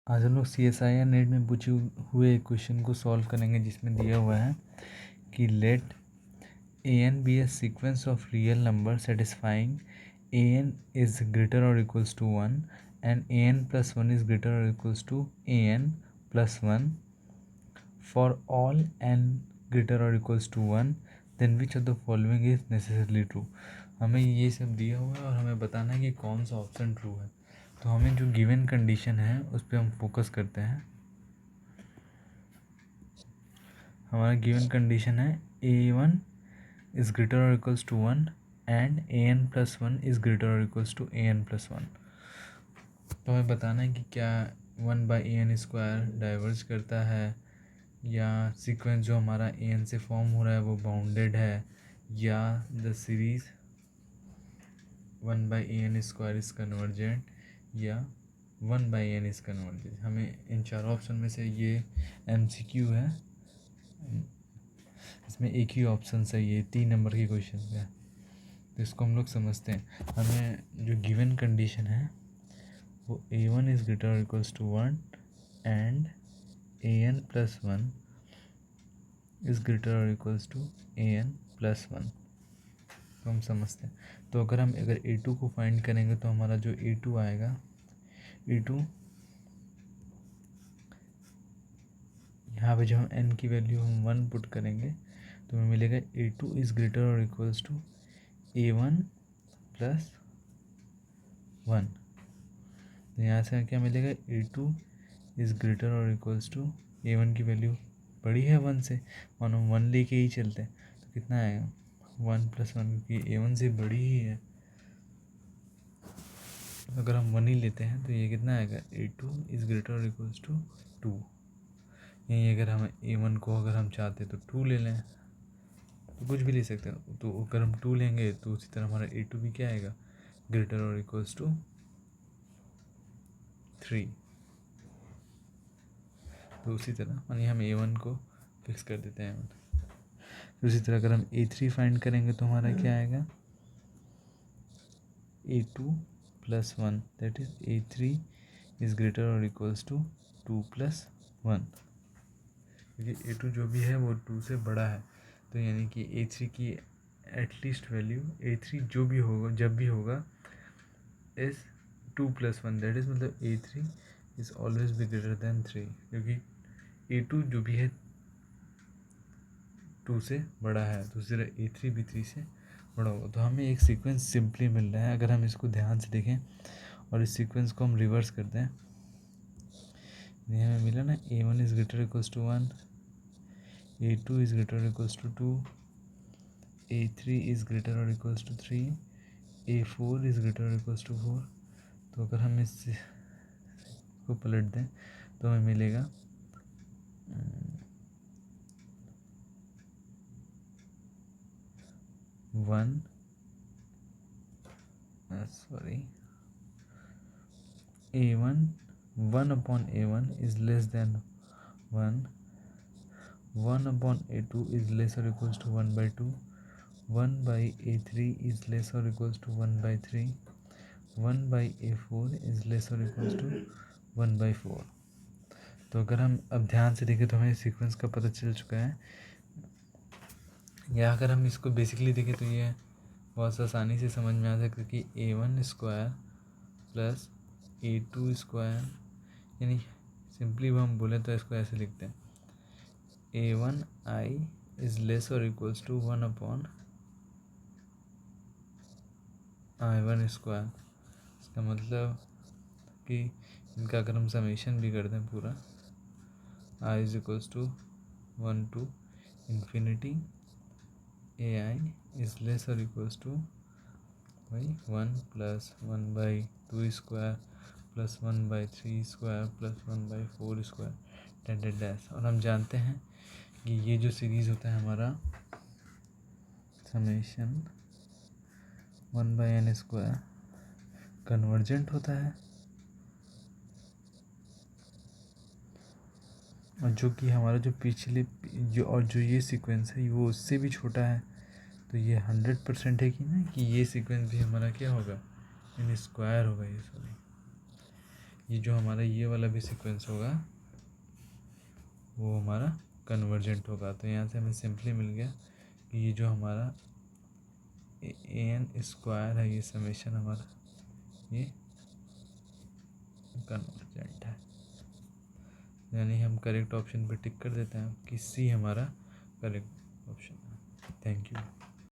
आज हम लोग CSIR नेट में पूछे हुए एक क्वेश्चन को सॉल्व करेंगे, जिसमें दिया हुआ है कि let an be a sequence of real number satisfying an is greater और equals to 1 and an plus 1 is greater और equals to an plus 1 for all n greater और equals to 1, then which of the following is necessarily true. हमें ये सब दिया हुआ है और हमें बताना है कि कौन सा ऑप्शन ट्रू है। तो हमें जो गिवन कंडीशन है उस पर हम फोकस करते हैं। हमारा गिवन कंडीशन है a1 इज़ ग्रेटर और equals to 1 and an plus 1 is greater और इक्वल्स टू an प्लस 1। तो हमें बताना है कि क्या 1/an स्क्वायर डाइवर्ज करता है, या सीक्वेंस जो हमारा an से फॉर्म हो रहा है वो बाउंडेड है, या the series 1/an square is convergent, या 1/n इज़ कन्वर्जेंट। हमें इन चारों ऑप्शन में से ये MCQ है, इसमें एक ही ऑप्शन सही है। 3 नंबर की क्वेश्चन है, तो इसको हम लोग समझते हैं। हमें जो गिवन कंडीशन है वो a1 इज़ ग्रेटर और equals to 1 and an plus 1 is greater और इक्वल्स टू an प्लस 1, तो हम समझते हैं। तो अगर a2 को फाइंड करेंगे तो हमारा जो a2 आएगा, a2 यहाँ पे जो हम n की वैल्यू हम 1 पुट करेंगे तो हमें मिलेगा a2 इज़ ग्रेटर और इक्वल्स टू a1 प्लस 1। तो यहाँ से क्या मिलेगा, a2 इज़ ग्रेटर और इक्वल्स टू a1 की वैल्यू बड़ी है 1 से, मानो 1 लेके ही चलते हैं तो कितना आएगा 1 प्लस 1, क्योंकि a1 से बड़ी ही है। अगर हम 1 ही लेते हैं तो ये कितना आएगा, a2 इज़ ग्रेटर और इक्वल्स टू 2। यहीं अगर हम a1 को अगर हम चाहते तो 2 ले लें, तो कुछ भी ले सकते हैं। तो अगर हम 2 लेंगे तो उसी तरह हमारा a2 भी क्या आएगा, ग्रेटर और इक्वल्स टू 3। तो उसी तरह मानिए हम a1 को फिक्स कर देते हैं। तो उसी तरह अगर हम a3 फाइंड करेंगे तो हमारा क्या आएगा, a2 plus 1, that is a3 is greater और इक्वल्स टू 2 प्लस 1, क्योंकि a2 जो भी है वो 2 से बड़ा है। तो यानी कि a3 की एटलीस्ट वैल्यू, a3 जो भी होगा जब भी होगा इज़ 2 प्लस 1, दैट इज़ मतलब a3 is always be greater than 3, क्योंकि a2 जो भी है 2 से बड़ा है, दूसरा a3 भी 3 से बड़ा होगा। तो हमें एक सीक्वेंस सिंपली मिल रहा है। अगर हम इसको ध्यान से देखें और इस सीक्वेंस को हम रिवर्स करते हैं, ये हमें मिला ना, a1 is greater equals to 1, a2 is greater equals to 2, a3 is greater और equals to 3, a4 is greater equals to 4। तो अगर हम इस को पलट दें तो हमें मिलेगा 1 a1 1 upon a1 is less than 1, 1 upon a2 is less or equals to 1/2, 1 by a3 is less or equals to 1/3, 1 by a4 is less or equals to 1/4। तो अगर हम अब ध्यान से देखें तो हमें सीक्वेंस का पता चल चुका है, या अगर हम इसको बेसिकली देखें तो ये बहुत आसानी से समझ में आ सकता है कि a1 square plus a2 square, यानी सिंपली हम बोले तो इसको ऐसे लिखते हैं, a1i इज़ लेस और equals to 1 upon i1 square. इसका मतलब कि इनका अगर हम समेशन भी करते हैं पूरा, i is equals to 1 to infinity ai is less और equals to 1 plus 1/2 square plus 1/3 square plus 1/4 square tended dash. और हम जानते हैं कि ये जो सीरीज़ होता है हमारा समेशन 1/n स्क्वायर कन्वर्जेंट होता है, और जो कि हमारा जो पिछले जो ये सीक्वेंस है वो उससे भी छोटा है। तो ये 100% है कि ना कि ये सीक्वेंस भी हमारा क्या होगा, इन स्क्वायर होगा ये सभी। ये जो हमारा ये वाला भी सीक्वेंस होगा वो हमारा कन्वर्जेंट होगा। तो यहाँ से हमें सिंपली मिल गया कि ये जो हमारा एन स्क्वायर है, ये समेशन हमारा ये कन्वर्जेंट है। यानी हम करेक्ट ऑप्शन पे टिक कर देते हैं कि सी हमारा करेक्ट ऑप्शन है। Thank you.